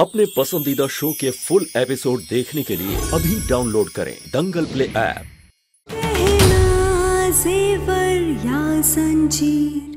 अपने पसंदीदा शो के फुल एपिसोड देखने के लिए अभी डाउनलोड करें दंगल प्ले ऐप। ज़ेवर या ज़ंजीर।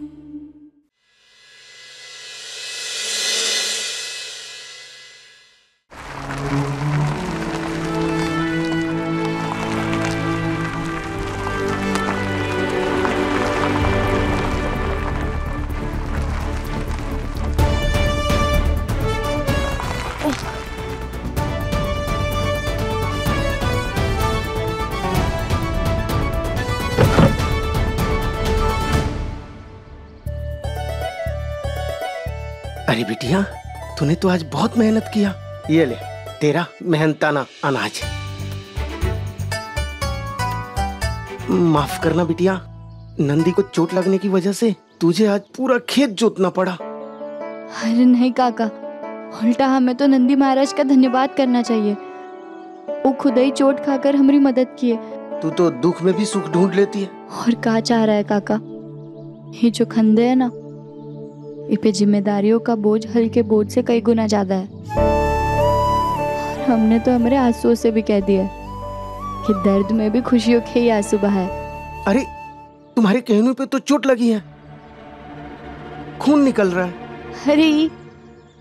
अरे बिटिया, तूने तो आज बहुत मेहनत किया। ये ले तेरा मेहनताना अनाज। माफ करना बिटिया, नंदी को चोट लगने की वजह से तुझे आज पूरा खेत जोतना पड़ा। अरे नहीं काका, उल्टा हमें तो नंदी महाराज का धन्यवाद करना चाहिए। वो खुद ही चोट खाकर हमारी मदद किए। तू तो दुख में भी सुख ढूंढ लेती है। और क्या चाह रहा है काका, ये जो खंडे है ना, इस पे जिम्मेदारियों का बोझ हल्के बोझ से कई गुना ज्यादा है। और हमने तो हमारे आंसुओं से भी कह दिया कि दर्द में भी खुशियों के ही आंसू बहाए। अरे तुम्हारे कहने पे तो चोट लगी है, खून निकल रहा है। अरे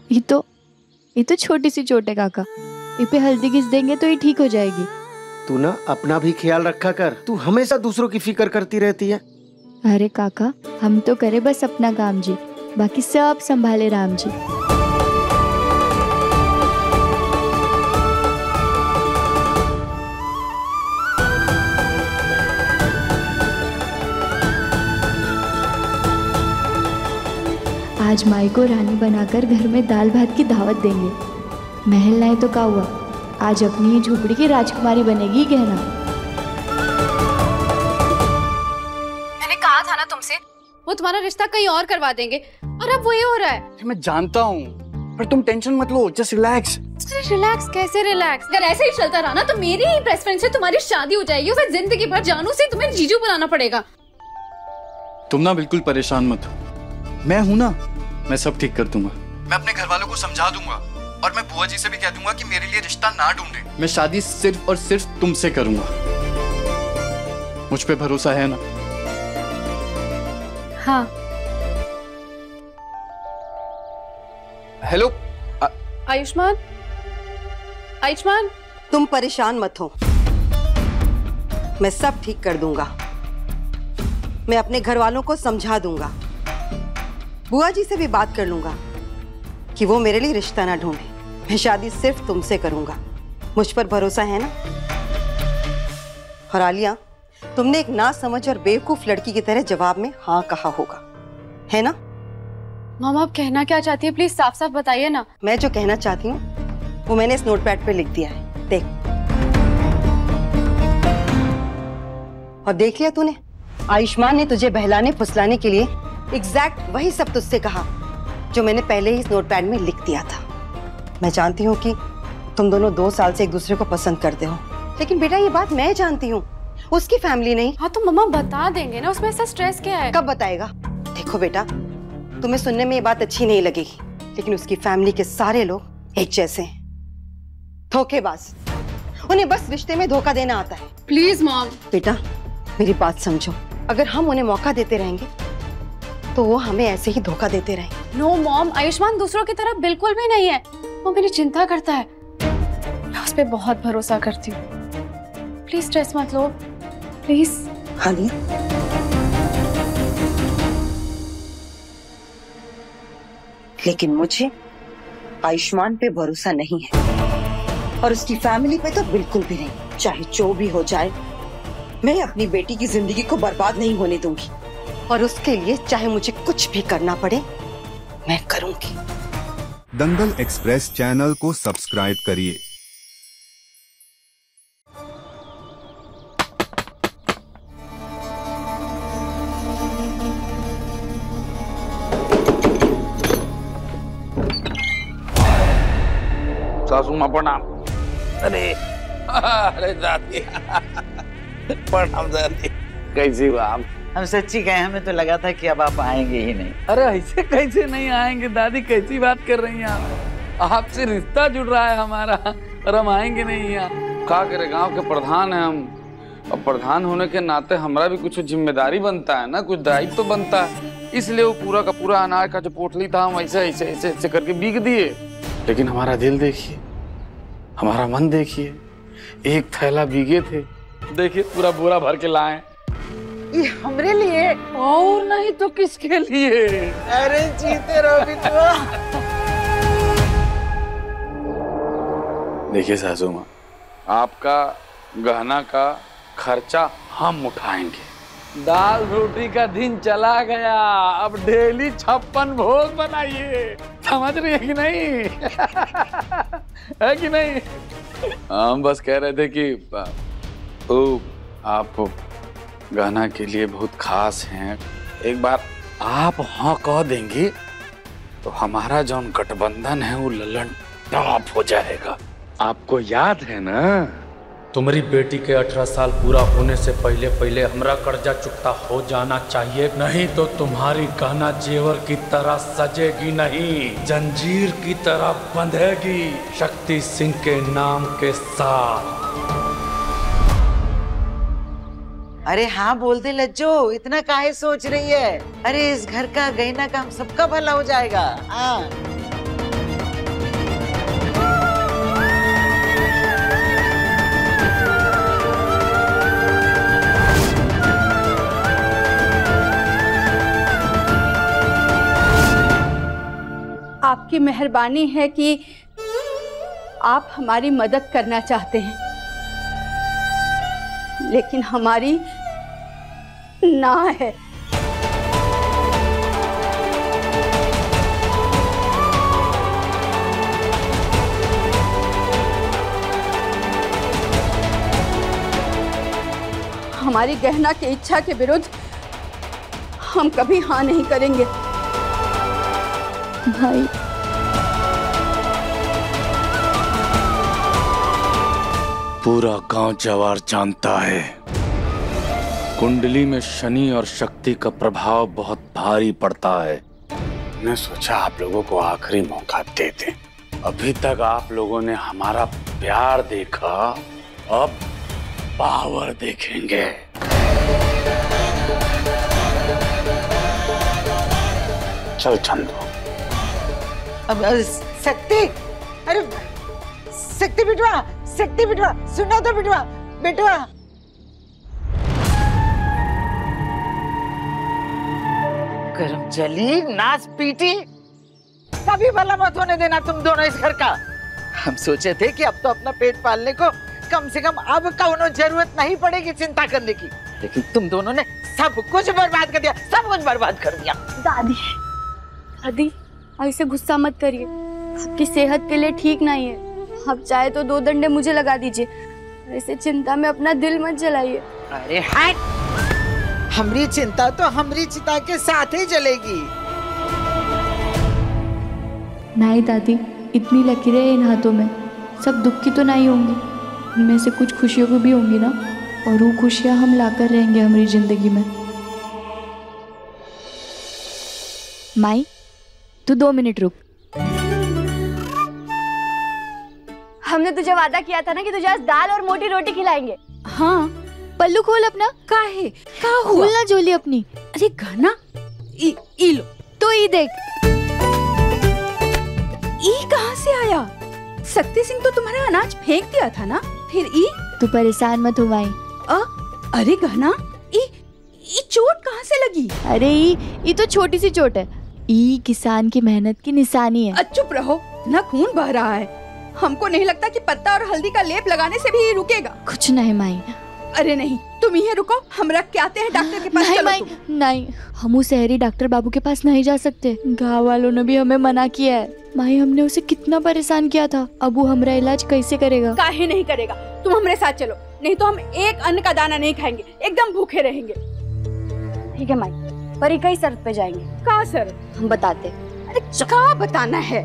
ये तो छोटी सी चोट है काका, इस पे हल्दी घिस देंगे तो ये ठीक हो जाएगी। तू ना अपना भी ख्याल रखा कर, तू हमेशा दूसरों की फिक्र करती रहती है। अरे काका, हम तो करे बस अपना काम जी, बाकी सब संभाले राम जी। आज माई को रानी बनाकर घर में दाल भात की दावत देंगे। महल लाए तो क्या हुआ, आज अपनी ही झोपड़ी की राजकुमारी बनेगी कहना। मैंने कहा था ना तुमसे, वो तुम्हारा रिश्ता कहीं और करवा देंगे, और अब वही हो रहा है। मैं जानता हूँ, पर तुम टेंशन मत लो, जस्ट रिलैक्स। रिलैक्स कैसे रिलैक्स? अगर ऐसे ही चलता रहा ना तो मेरी ही बेस्ट फ्रेंड से तुम्हारी शादी हो जाएगी, उसे जिंदगी भर जानू से तुम्हें जीजू बुलाना पड़ेगा। तुम ना बिल्कुल परेशान मत हो, मैं हूं ना, मैं सब ठीक कर दूंगा। मैं अपने घर वालों को समझा दूंगा और मैं बुआ जी से भी कह दूंगा कि मेरे लिए रिश्ता ना ढूंढे। मैं शादी सिर्फ और सिर्फ तुमसे करूंगा, मुझ पे भरोसा है ना? हाँ। हेलो आयुष्मान, आयुष्मान, तुम परेशान मत हो, मैं सब ठीक कर दूंगा। मैं अपने घर वालों को समझा दूंगा, बुआ जी से भी बात कर लूंगा कि वो मेरे लिए रिश्ता ना ढूंढे। मैं शादी सिर्फ तुमसे करूंगा, मुझ पर भरोसा है ना? और आलिया, तुमने एक ना समझ और बेवकूफ लड़की की तरह जवाब में हाँ कहा होगा, है ना? मामा आप कहना क्या चाहती है, प्लीज साफ साफ बताइए ना। मैं जो कहना चाहती हूँ वो मैंने इस नोटपैड पे लिख दिया है, देख। और देख लिया तूने, आयुष्मान ने तुझे बहलाने फुसलाने के लिए एग्जैक्ट वही सब तुझसे कहा जो मैंने पहले ही इस नोटपैड में लिख दिया था। मैं जानती हूँ कि तुम दोनों 2 साल से एक दूसरे को पसंद करते हो, लेकिन बेटा ये बात मैं जानती हूँ, उसकी फैमिली नहीं। हाँ तो मम्मा बता देंगे ना, उसमें ऐसा स्ट्रेस क्या है? कब बताएगा? देखो बेटा, तुम्हें सुनने में ये बात अच्छी नहीं लगेगी, लेकिन उसकी फैमिली के सारे लोग एक जैसे हैं, धोखेबाज। उन्हें बस रिश्ते में धोखा देना आता है। Please mom. बेटा मेरी बात समझो, अगर हम उन्हें मौका देते रहेंगे तो वो हमें ऐसे ही धोखा देते रहेंगे। नो मॉम, आयुष्मान दूसरों की तरह बिल्कुल भी नहीं है, वो मेरी चिंता करता है, मैं उस पर बहुत भरोसा करती हूँ। प्लीज स्ट्रेस मत लो, प्लीज। हाँ जी, लेकिन मुझे आयुष्मान पे भरोसा नहीं है और उसकी फैमिली पे तो बिल्कुल भी नहीं। चाहे जो भी हो जाए, मैं अपनी बेटी की जिंदगी को बर्बाद नहीं होने दूंगी, और उसके लिए चाहे मुझे कुछ भी करना पड़े मैं करूंगी। दंगल एक्सप्रेस चैनल को सब्सक्राइब करिए। सासू माँ प्रणाम। अरे दादी प्रणाम दादी, कैसी हो आप? हम सच्ची कहे, हमें तो लगा था कि अब आप आएंगे ही नहीं। अरे ऐसे कैसे नहीं आएंगे दादी, कैसी बात कर रही हैं आप? आपसे रिश्ता जुड़ रहा है हमारा और हम आएंगे नहीं यहाँ। क्या करे, गांव के प्रधान हैं हम, और प्रधान होने के नाते हमारा भी कुछ जिम्मेदारी बनता है ना, कुछ दायित्व तो बनता है। इसलिए वो पूरा का पूरा अनाज का जो पोटली था हम ऐसे ऐसे ऐसे ऐसे करके बीग दिए। लेकिन हमारा दिल देखिए, हमारा मन देखिए, एक थैला बीगे थे, देखिए पूरा बोरा भर के लाए। ये हमरे लिए और नहीं तो किसके लिए? अरे जीते रहो बिटुआ। देखिए सासू माँ, आपका गहना का खर्चा हम उठाएंगे। दाल रोटी का दिन चला गया, अब डेली 56 भोग बनाइए। समझ रही है कि नहीं? है कि नहीं? हम बस कह रहे थे कि ओ आप गहना के लिए बहुत खास हैं। एक बार आप हाँ कह देंगे तो हमारा जो गठबंधन है वो ललन टॉप हो जाएगा। आपको याद है ना, तुम्हारी बेटी के 18 साल पूरा होने से पहले पहले हमरा कर्जा चुकता हो जाना चाहिए, नहीं तो तुम्हारी गहना जेवर की तरह सजेगी नहीं, जंजीर की तरह बंधेगी शक्ति सिंह के नाम के साथ। अरे हाँ बोल दे लज्जो, इतना काहे सोच रही है? अरे इस घर का गहना का हम सबका भला हो जाएगा। हाँ आपकी मेहरबानी है कि आप हमारी मदद करना चाहते हैं, लेकिन हमारी ना है। हमारी गहना की इच्छा के विरुद्ध हम कभी हाँ नहीं करेंगे। भाई पूरा गांव जवार जानता है कुंडली में शनि और शक्ति का प्रभाव बहुत भारी पड़ता है। मैं सोचा आप लोगों को आखिरी मौका दे दें। अभी तक आप लोगों ने हमारा प्यार देखा, अब पावर देखेंगे। चल चंदू। अब शक्ति, अरे शक्ति बिटवा, शक्ति बिटवा, सुनो तो बिटवा, बिटवा। गरम जली नाच पीटी कभी भला मत होने देना तुम दोनों इस घर का। हम सोचे थे कि अब तो अपना पेट पालने को कम से कम अब कौनो जरूरत नहीं पड़ेगी चिंता करने की, लेकिन तुम दोनों ने सब कुछ बर्बाद कर दिया, सब कुछ बर्बाद कर दिया। दादी, दादी ऐसे गुस्सा मत करिए, आपकी सेहत के लिए ठीक नहीं है। आप चाहे तो 2 डंडे मुझे लगा दीजिए, ऐसे चिंता में अपना दिल मत जलाइए। अरे हट, हमारी चिंता तो हमारी चिता के साथ ही जलेगी। नहीं दादी, इतनी लकीरें हैं इन हाथों में, सब दुख की तो नहीं होंगी, उनमें से कुछ खुशियों की भी होंगी ना, और वो खुशियाँ हम लाकर रहेंगे हमारी जिंदगी में। माई तू 2 मिनट रुक। हमने तुझे वादा किया था ना कि तुझे आज दाल और मोटी रोटी खिलाएंगे। हाँ, पल्लू खोल अपना। काहे? का हुआ? खोल ना झोली अपनी। अरे गाना ई लो तो ई देख। ई कहाँ से आया? शक्ति सिंह तो तुम्हारा अनाज फेंक दिया था ना, फिर ई? तू परेशान मत हो माई। अरे गहना, ई चोट कहाँ से लगी? अरे ई तो छोटी सी चोट है, ई किसान की मेहनत की निशानी है। चुप रहो, ना खून बह रहा है। हमको नहीं लगता कि पत्ता और हल्दी का लेप लगाने से भी ये रुकेगा। कुछ नहीं माई। अरे नहीं, तुम ही रुको, हम रख के आते हैं डॉक्टर के पास। नहीं माई, नहीं, हम उस शहरी डॉक्टर बाबू के पास नहीं जा सकते। गाँव वालों ने भी हमें मना किया है। माई, हमने उसे कितना परेशान किया था, अब वो हमारा इलाज कैसे करेगा? काहे नहीं करेगा? तुम हमारे साथ चलो, नहीं तो हम एक अन्न का दाना नहीं खाएंगे, एकदम भूखे रहेंगे। ठीक है माई, पर कई शर्त पे जाएंगे। का शर्त? हम बताते। अरे क्या बताना है?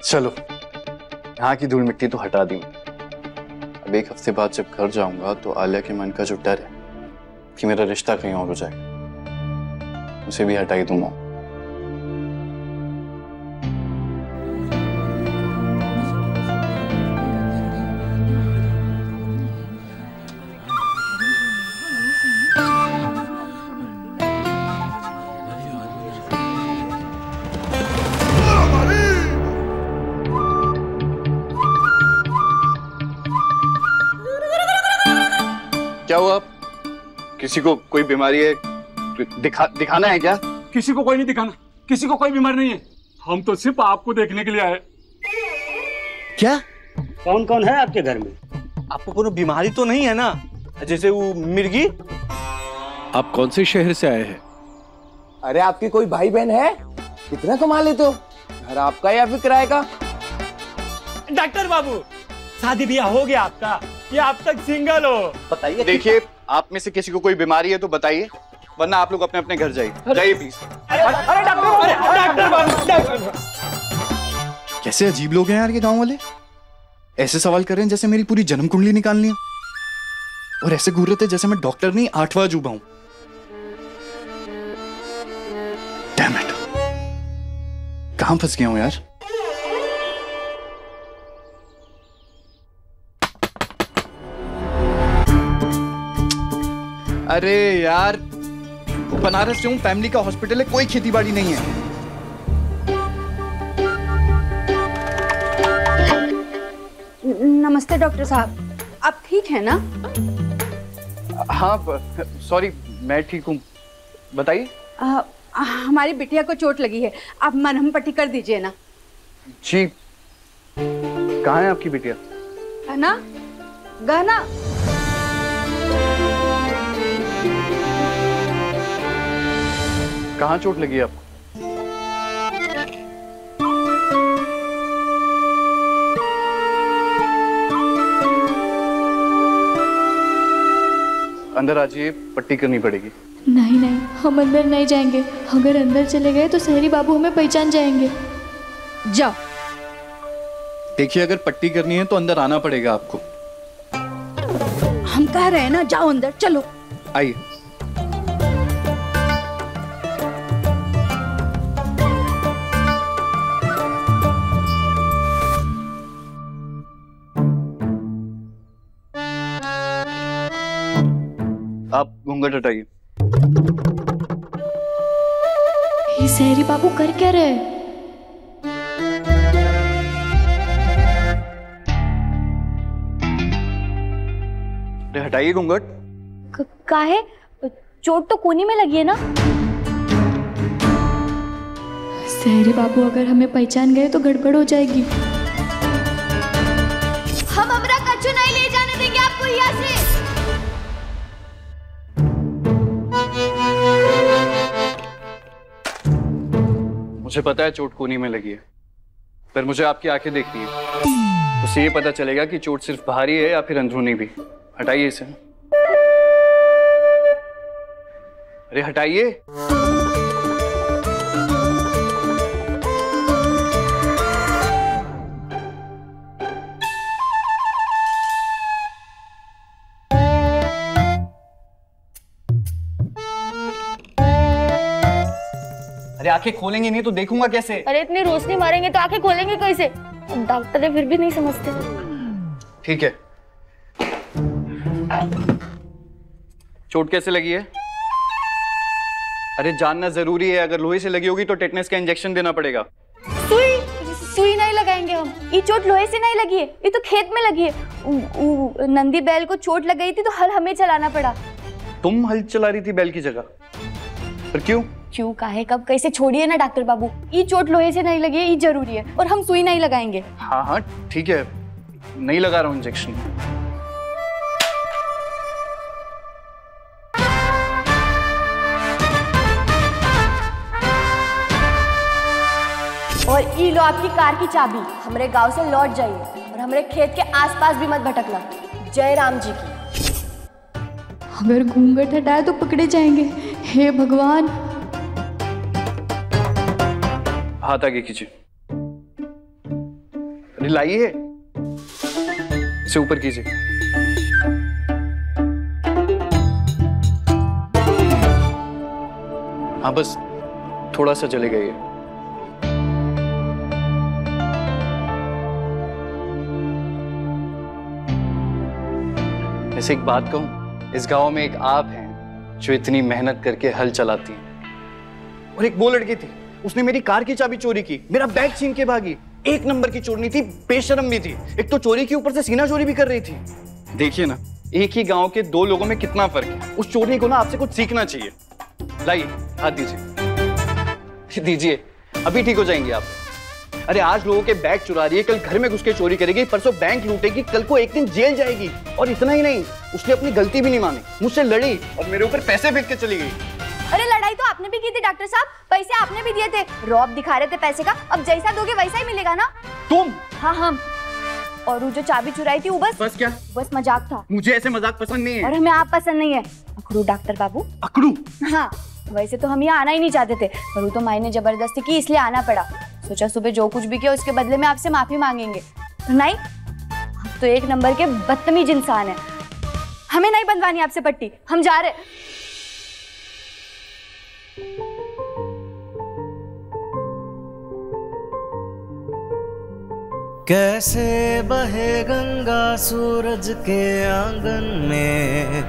चलो, यहाँ की धूल मिट्टी तो हटा दी। अब 1 हफ्ते बाद जब घर जाऊंगा तो आलिया के मन का जो डर है कि मेरा रिश्ता कहीं और हो जाए, उसे भी हटा ही दूंगा। क्या हुआ? किसी को कोई बीमारी है? दिखाना है क्या? किसी को कोई नहीं दिखाना, किसी को कोई बीमारी नहीं है। हम तो सिर्फ आपको देखने के लिए आए। क्या? कौन कौन है आपके घर में? आपको कोई बीमारी तो नहीं है ना, जैसे वो मिर्गी? आप कौन से शहर से आए हैं? अरे आपके कोई भाई बहन है? कितना कमा लेते हो? घर आपका या फिर किराए का? डॉक्टर बाबू, शादी ब्याह हो गया आपका या आप तक सिंगल हो? बताइए। देखिए, आप में से किसी को कोई बीमारी है तो बताइए, वरना आप लोग अपने अपने घर जाइए। जाइए प्लीज। अरे डॉक्टर बाबू, कैसे अजीब लोग हैं यार ये गांव वाले। ऐसे सवाल कर रहे हैं जैसे मेरी पूरी जन्म कुंडली निकालनी है, और ऐसे घूर रहे थे जैसे मैं डॉक्टर नहीं 8वां अजूबा हूं। डैम इट, कहां फंस गया हूं यार। अरे यार, बनारस से हूँ, फैमिली का हॉस्पिटल है, कोई खेती बाड़ी नहीं है। नमस्ते डॉक्टर साहब, आप ठीक हैं ना? हाँ सॉरी, मैं ठीक हूँ, बताइए। हमारी बिटिया को चोट लगी है, आप मरहम पट्टी कर दीजिए ना। जी, कहाँ है आपकी बिटिया? गहना, गहना। कहाँ चोट लगी है आपको? अंदर आ जाइए, पट्टी करनी पड़ेगी। नहीं नहीं, हम अंदर नहीं जाएंगे। अगर अंदर चले गए तो शहरी बाबू हमें पहचान जाएंगे। जाओ। देखिए, अगर पट्टी करनी है तो अंदर आना पड़ेगा आपको। हम कह रहे हैं ना, जाओ अंदर, चलो। आइए। आप घूंघट हटाइए। ये शहरी बाबू कर क्या रहे? हटाइए घूंघट। काहे? चोट तो कोनी में लगी है ना। शहरी बाबू अगर हमें पहचान गए तो गड़बड़ हो जाएगी। हम हमरा कच्चू नहीं ले जाने देंगे आपको यहाँ से। मुझे पता है चोट कोनी में लगी है, पर मुझे आपकी आंखें देखनी है, उससे ये पता चलेगा कि चोट सिर्फ बाहरी है या फिर अंदरूनी भी। हटाइए इसे। अरे हटाइए। अरे आंखें खोलेंगे नहीं तो देखूंगा कैसे? अरे इतनी रोशनी मारेंगे तो आंखें खोलेंगे कैसे? डॉक्टर फिर भी नहीं समझते। ठीक है। चोट कैसे लगी है? अरे जानना जरूरी है, अगर लोहे से लगी होगी तो टेटनस का इंजेक्शन देना पड़ेगा। सुई नहीं लगाएंगे हम। ये चोट लोहे से नहीं लगी है, ये तो खेत में लगी है। नंदी बैल को चोट लग गई थी तो हल हमें चलाना पड़ा। तुम हल चला रही थी बैल की जगह? पर क्यों? क्यों काहे कब कैसे? छोड़िए ना डॉक्टर बाबू, ये चोट लोहे से नहीं लगी है, ये जरूरी है, और हम सुई नहीं लगाएंगे। हाँ हाँ ठीक है, नहीं लगा रहा हूँ इंजेक्शन। और ये लो आपकी कार की चाबी। हमारे गांव से लौट जाइए और हमारे खेत के आसपास भी मत भटकना। जय राम जी की। अगर घूंघट हटाए तो पकड़े जाएंगे। हे भगवान। हाथ आगे कीजिए। लाइए, इसे ऊपर कीजिए। हाँ बस थोड़ा सा चले गए। ऐसे एक बात कहूं, इस गांव में एक आप हैं जो इतनी मेहनत करके हल चलाती हैं, और एक वो लड़की थी, उसने मेरी कार की चाबी चोरी की, मेरा बैग छीन के भागी। एक नंबर की चोरनी थी, बेशर्म भी थी। एक तो चोरी के ऊपर से सीना चोरी भी कर रही थी। देखिए ना, एक ही गांव के दो लोगों में कितना फर्क है। उस चोरनी को ना आपसे कुछ सीखना चाहिए। लाइए, हाथ दीजिए। दीजिए, अभी ठीक हो जाएंगे आप। अरे आज लोगों के बैग चुरा रही है, कल घर में घुस के चोरी करेगी, परसों बैंक लूटेगी, कल को एक दिन जेल जाएगी। और इतना ही नहीं, उसने अपनी गलती भी नहीं मानी, मुझसे लड़ी और मेरे ऊपर पैसे फेंक के चली गई। अरे लड़ाई तो आपने भी की थी डॉक्टर साहब, पैसे आपने भी दिए थे, रौब दिखा रहे थे पैसे का। अब जैसा दोगे वैसा ही मिलेगा ना। तुम? हाँ हम। और वो जो चाबी चुराई थी वो बस क्या? बस मजाक था। मुझे ऐसे मजाक पसंद नहीं है। और हमें आप पसंद नहीं है। अकड़ू डॉक्टर बाबू। अकड़ू? हाँ, वैसे तो हम यहाँ आना ही नहीं चाहते थे, पर वो तो माई ने जबरदस्ती की, इसलिए आना पड़ा। सोचा सुबह जो कुछ भी किया उसके बदले में आपसे माफी मांगेंगे। नहीं, आप तो एक नंबर के बदतमीज इंसान है। हमें नहीं बंधवानी आपसे पट्टी, हम जा रहे। कैसे बहे गंगा सूरज के आंगन में,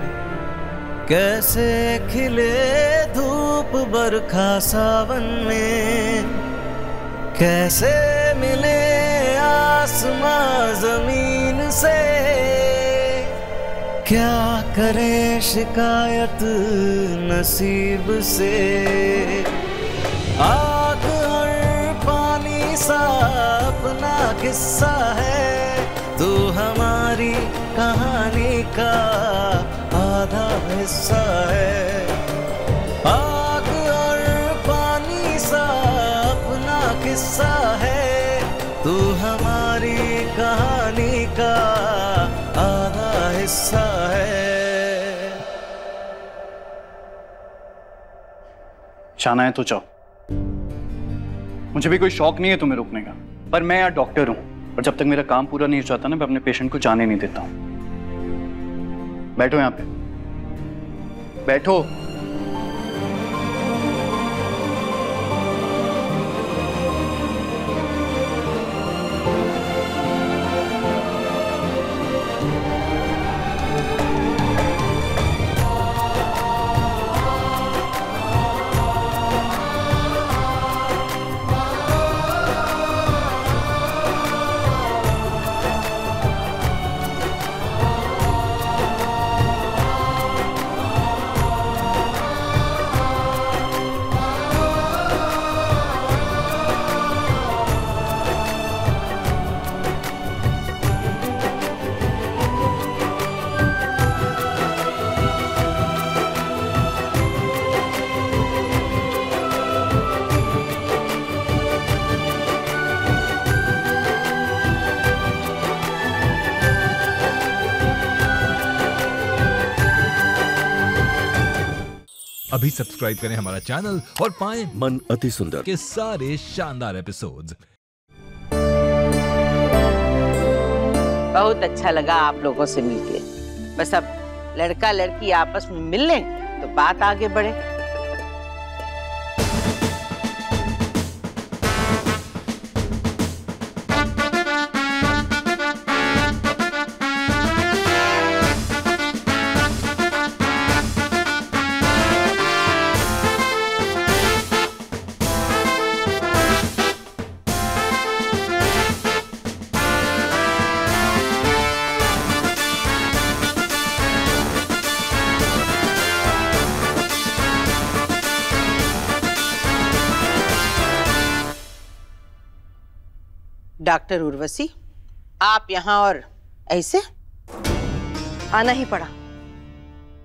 कैसे खिले धूप बरखा सावन में, कैसे मिले आसमां जमीन से, क्या करे शिकायत नसीब से। आग और पानी सा अपना किस्सा है, तू हमारी कहानी का आधा हिस्सा है। आग और पानी सा अपना किस्सा है, तू हमारी कहानी का आधा हिस्सा है। जाना है तो जाओ, मुझे भी कोई शौक नहीं है तुम्हें रोकने का, पर मैं यार डॉक्टर हूं, और जब तक मेरा काम पूरा नहीं हो जाता ना, मैं अपने पेशेंट को जाने नहीं देता हूं। बैठो यहां पे, बैठो। अभी सब्सक्राइब करें हमारा चैनल और पाएं मन अति सुंदर के सारे शानदार एपिसोड्स। बहुत अच्छा लगा आप लोगों से मिलके। बस अब लड़का लड़की आपस में मिल लें तो बात आगे बढ़े। डॉक्टर उर्वशी, आप यहाँ और ऐसे? आना ही पड़ा,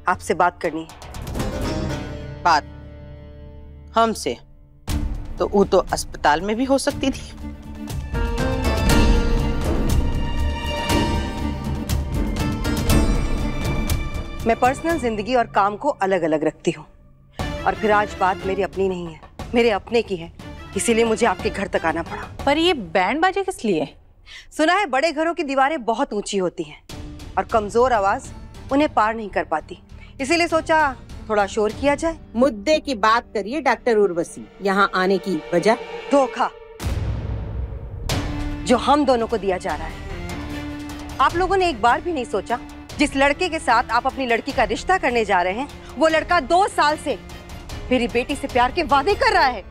आपसे बात करनी है। बात हमसे? तो वो तो अस्पताल में भी हो सकती थी। मैं पर्सनल जिंदगी और काम को अलग अलग रखती हूँ, और फिर आज बात मेरी अपनी नहीं है, मेरे अपने की है, इसीलिए मुझे आपके घर तक आना पड़ा। पर ये बैंड बाजे किस लिए? सुना है बड़े घरों की दीवारें बहुत ऊंची होती हैं और कमजोर आवाज उन्हें पार नहीं कर पाती, इसीलिए सोचा थोड़ा शोर किया जाए। मुद्दे की बात करिए डॉक्टर उर्वशी। यहाँ आने की वजह? धोखा जो हम दोनों को दिया जा रहा है। आप लोगों ने एक बार भी नहीं सोचा जिस लड़के के साथ आप अपनी लड़की का रिश्ता करने जा रहे हैं वो लड़का 2 साल से मेरी बेटी से प्यार के वादे कर रहा है।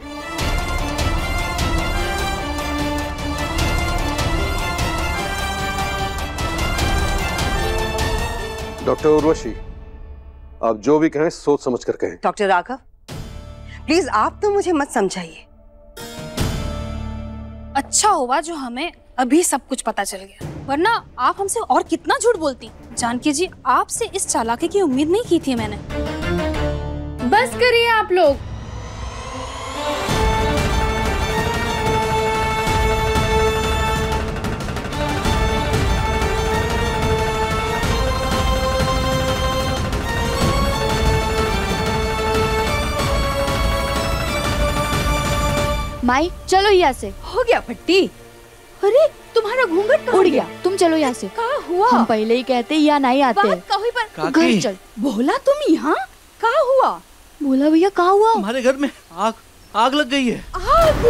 डॉक्टर उर्वशी, आप जो भी कहें सोच समझ कर कहें। डॉक्टर राघव, प्लीज आप तो मुझे मत समझाइए। अच्छा हुआ जो हमें अभी सब कुछ पता चल गया, वरना आप हमसे और कितना झूठ बोलती। जानकी जी, आपसे इस चालाकी की उम्मीद नहीं की थी मैंने। बस करिए आप लोग। माई चलो यहाँ से। हो गया फट्टी? अरे तुम्हारा घूंघट कहाँ उड़ गया? तुम चलो यहाँ से। कहाँ हुआ? हम पहले ही कहते यहाँ नहीं आते। कहीं पर घर चल। बोला तुम यहाँ? कहाँ हुआ? बोला भैया कहाँ हुआ? हमारे घर में आग लग गई है। आग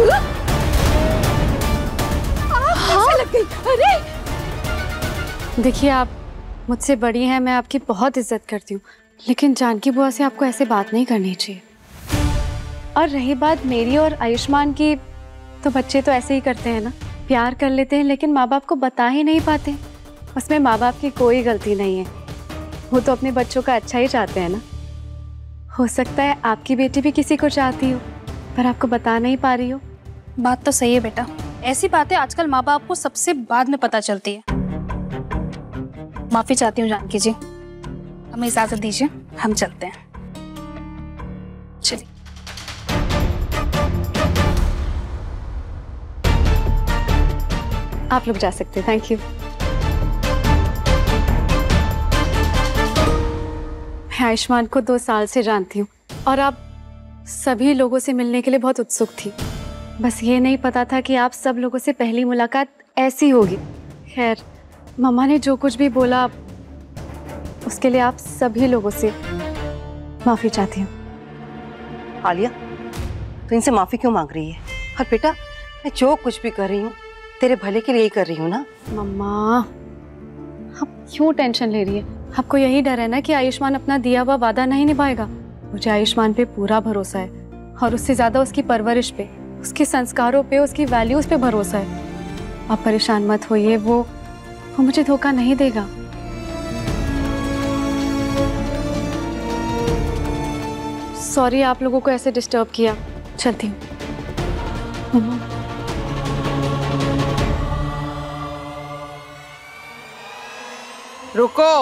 कैसे लग गई? अरे देखिए, आप मुझसे बड़ी हैं, मैं आपकी बहुत इज्जत करती हूँ, लेकिन जानकी बुआ से आपको ऐसे बात नहीं करनी चाहिए। और रही बात मेरी और आयुष्मान की, तो बच्चे तो ऐसे ही करते हैं ना, प्यार कर लेते हैं लेकिन माँ बाप को बता ही नहीं पाते। उसमें माँ बाप की कोई गलती नहीं है, वो तो अपने बच्चों का अच्छा ही चाहते हैं ना। हो सकता है आपकी बेटी भी किसी को चाहती हो पर आपको बता नहीं पा रही हो। बात तो सही है बेटा, ऐसी बातें आजकल माँ बाप को सबसे बाद में पता चलती है। माफी चाहती हूँ जानकी जी, हमें इजाजत दीजिए, हम चलते हैं। चलिए। आप लोग जा सकते हैं, थैंक यू। मैं आयुष्मान को 2 साल से जानती हूँ और आप सभी लोगों से मिलने के लिए बहुत उत्सुक थी। बस ये नहीं पता था कि आप सब लोगों से पहली मुलाकात ऐसी होगी। खैर, मम्मा ने जो कुछ भी बोला उसके लिए आप सभी लोगों से माफी चाहती हूँ। आलिया, तो इनसे माफी क्यों मांग रही है? और बेटा, मैं जो कुछ भी कर रही हूँ तेरे भले के लिए ही कर रही हूँ ना। मम्मा, आप क्यों टेंशन ले रही है? आपको यही डर है ना कि आयुष्मान अपना दिया हुआ वादा नहीं निभाएगा। मुझे आयुष्मान पे पूरा भरोसा है और उससे ज्यादा उसकी परवरिश पे, उसके संस्कारों पे, उसकी वैल्यूज पे भरोसा है। आप परेशान मत होइए, वो मुझे धोखा नहीं देगा। सॉरी आप लोगों को ऐसे डिस्टर्ब किया, चलती हूँ। मम्मा, रुको।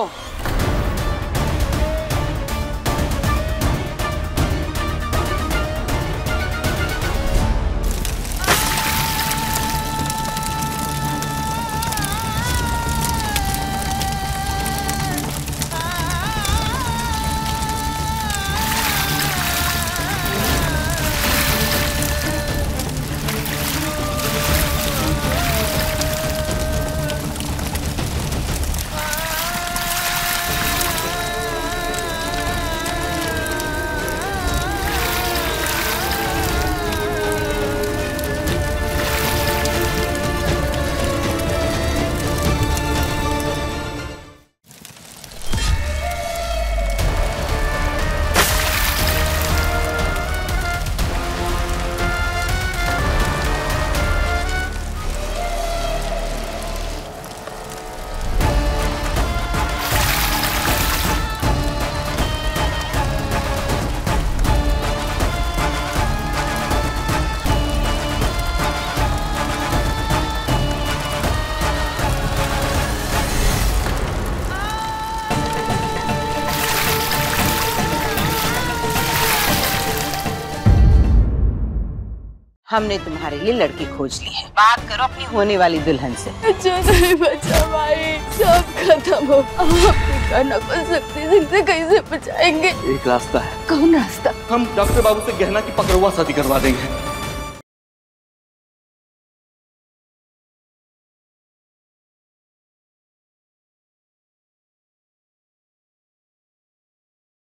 हमने तुम्हारे लिए लड़की खोज ली है, बात करो अपनी होने वाली दुल्हन से। जो नहीं बचा भाई, सब खत्म हो। अपनी कहना को शक्ति सिंह से कैसे बचाएंगे? एक रास्ता है। कौन रास्ता? हम डॉक्टर बाबू से गहना की पकड़वा शादी करवा देंगे।